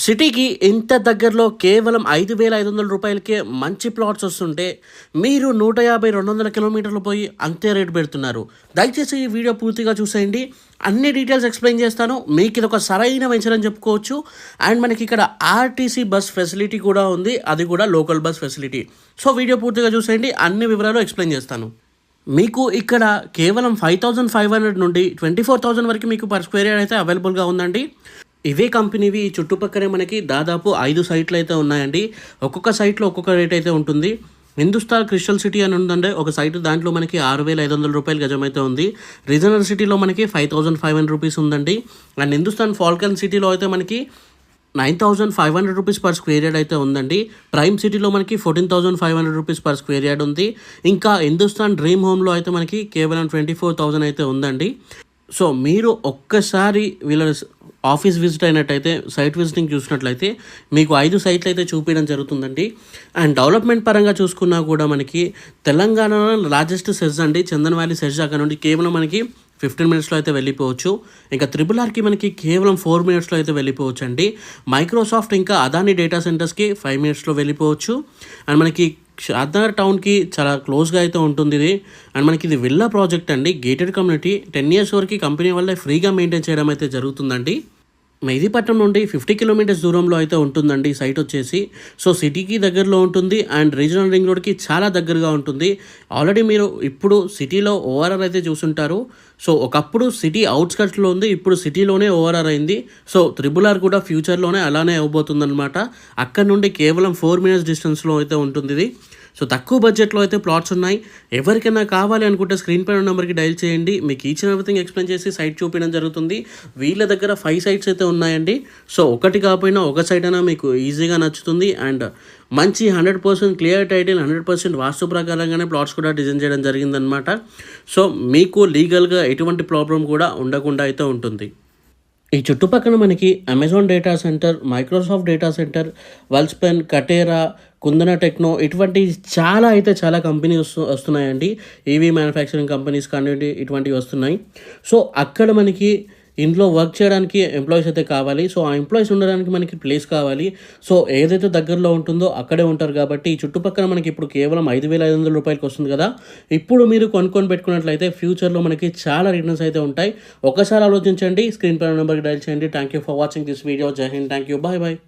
సిటీకి ఇంత దగ్గరలో కేవలం 5,500 రూపాయలకే మంచి ప్లాట్స్ వస్తుంటే మీరు 150-200 కిలోమీటర్లు పోయి అంతే రేటు పెడుతున్నారు. దయచేసి ఈ వీడియో పూర్తిగా చూసేయండి. అన్ని డీటెయిల్స్ ఎక్స్ప్లెయిన్ చేస్తాను. మీకు ఇది ఒక సరైన వెంచర్ అని చెప్పుకోవచ్చు. అండ్ మనకి ఇక్కడ ఆర్టీసీ బస్ ఫెసిలిటీ కూడా ఉంది, అది కూడా local bus facility. So video పూర్తిగా చూసేయండి, అన్ని వివరాలు ఎక్స్ప్లెయిన్ చేస్తాను. మీకు ఇక్కడ కేవలం 5,500 నుండి 24,000 వరకు మీకు పర్ స్క్వేర్ యార్డ్ అయితే అవైలబుల్గా ఉందండి. ఇవే కంపెనీవి చుట్టుపక్కనే మనకి దాదాపు 5 సైట్లు అయితే ఉన్నాయండి. ఒక్కొక్క సైట్లో ఒక్కొక్క రేట్ అయితే ఉంటుంది. హిందుస్థాన్ క్రిస్టల్ సిటీ అని ఉందండి ఒక సైట్, దాంట్లో మనకి 6,500 రూపాయలు గజం అయితే ఉంది. రీజనల్ సిటీలో మనకి 5,500 రూపీస్ ఉందండి. అండ్ హిందుస్థాన్ ఫాల్కన్ సిటీలో అయితే మనకి 9,500 రూపీస్ పర్ స్క్వేర్ యార్డ్ అయితే ఉందండి. ప్రైమ్ సిటీలో మనకి 14,500 రూపీస్ పర్ స్క్వేర్ యార్డ్ ఉంది. ఇంకా హిందుస్థాన్ డ్రీమ్ హోమ్లో అయితే మనకి కేవలం 24,000 అయితే ఉందండి. సో మీరు ఒక్కసారి వీళ్ళ ఆఫీస్ విజిట్ అయినట్టయితే, సైట్ విజిటింగ్ చూసినట్లయితే మీకు 5 సైట్లు అయితే చూపించడం జరుగుతుందండి. అండ్ డెవలప్మెంట్ పరంగా చూసుకున్నా కూడా మనకి తెలంగాణలో లార్జెస్ట్ సెజ్ అండి, చందన్ వ్యాలీ సెజ్. అక్కడ నుండి కేవలం మనకి 15 మినిట్స్లో అయితే వెళ్ళిపోవచ్చు. ఇంకా RRRకి మనకి కేవలం 4 మినిట్స్లో అయితే వెళ్ళిపోవచ్చు అండి. మైక్రోసాఫ్ట్ ఇంకా అదాని డేటా సెంటర్స్కి 5 మినిట్స్లో వెళ్ళిపోవచ్చు. అండ్ మనకి షాద్నగర్ టౌన్కి చాలా క్లోజ్గా అయితే ఉంటుంది ఇది. అండ్ మనకి ఇది విల్లా ప్రాజెక్ట్ అండి, గేటెడ్ కమ్యూనిటీ. 10 ఇయర్స్ వరకు కంపెనీ వల్ల ఫ్రీగా మెయింటైన్ చేయడం అయితే జరుగుతుందండి. మెహదీపట్నం నుండి 50 కిలోమీటర్స్ దూరంలో అయితే ఉంటుందండి ఈ సైట్ వచ్చేసి. సో సిటీకి దగ్గరలో ఉంటుంది అండ్ రీజనల్ రింగ్ రోడ్కి చాలా దగ్గరగా ఉంటుంది. ఆల్రెడీ మీరు ఇప్పుడు సిటీలో ఓఆర్ఆర్ అయితే చూసుంటారు. సో ఒకప్పుడు సిటీ అవుట్స్కట్స్లో ఉంది, ఇప్పుడు సిటీలోనే ఓఆర్ఆర్ అయింది. సో RRR కూడా ఫ్యూచర్లోనే అలానే అవ్వబోతుందన్నమాట. అక్కడ నుండి కేవలం 4 మినిట్స్ డిస్టెన్స్లో అయితే ఉంటుంది ఇది. సో తక్కువ బడ్జెట్లో అయితే ప్లాట్స్ ఉన్నాయి. ఎవరికైనా కావాలి అనుకుంటే స్క్రీన్ పైన నెంబర్కి డైల్ చేయండి. మీకు ఈచ్ అండ్ ఎవ్రీథింగ్ ఎక్స్ప్లెయిన్ చేసి సైట్ చూపించడం జరుగుతుంది. వీళ్ళ దగ్గర 5 సైట్స్ అయితే ఉన్నాయండి. సో ఒకటి కాకపోయినా ఒక సైట్ అయినా మీకు ఈజీగా నచ్చుతుంది. అండ్ మంచి 100% క్లియర్ టైటిల్, 100% వాస్తు ప్రకారంగానే ప్లాట్స్ కూడా డిజైన్ చేయడం జరిగిందనమాట. సో మీకు లీగల్గా ఎటువంటి ప్రాబ్లం కూడా ఉండకుండా అయితే ఉంటుంది. ఈ చుట్టుపక్కల మనకి Amazon data centre, Microsoft data centre, Welspun, కటేరా, కుందన టెక్నో, ఇటువంటి చాలా కంపెనీస్ వస్తున్నాయండి. ఈవీ మ్యానుఫ్యాక్చరింగ్ కంపెనీస్ కానివ్వండి, ఇటువంటివి వస్తున్నాయి. సో అక్కడ మనకి ఇంట్లో వర్క్ చేయడానికి ఎంప్లాయీస్ అయితే కావాలి. సో ఆ ఎంప్లాయీస్ ఉండడానికి మనకి ప్లేస్ కావాలి. సో ఏదైతే దగ్గరలో ఉంటుందో అక్కడే ఉంటారు కాబట్టి ఈ చుట్టుపక్కల మనకి ఇప్పుడు కేవలం 5,500 రూపాయలకి వస్తుంది కదా. ఇప్పుడు మీరు కొనుక్కొని పెట్టుకున్నట్లయితే ఫ్యూచర్లో మనకి చాలా రిటర్న్స్ అయితే ఉంటాయి. ఒకసారి ఆలోచించండి. స్క్రీన్ పైన నెంబర్కి డైల్ చేయండి. Thank you for watching this video. Jai Hind. Thank you. Bye bye.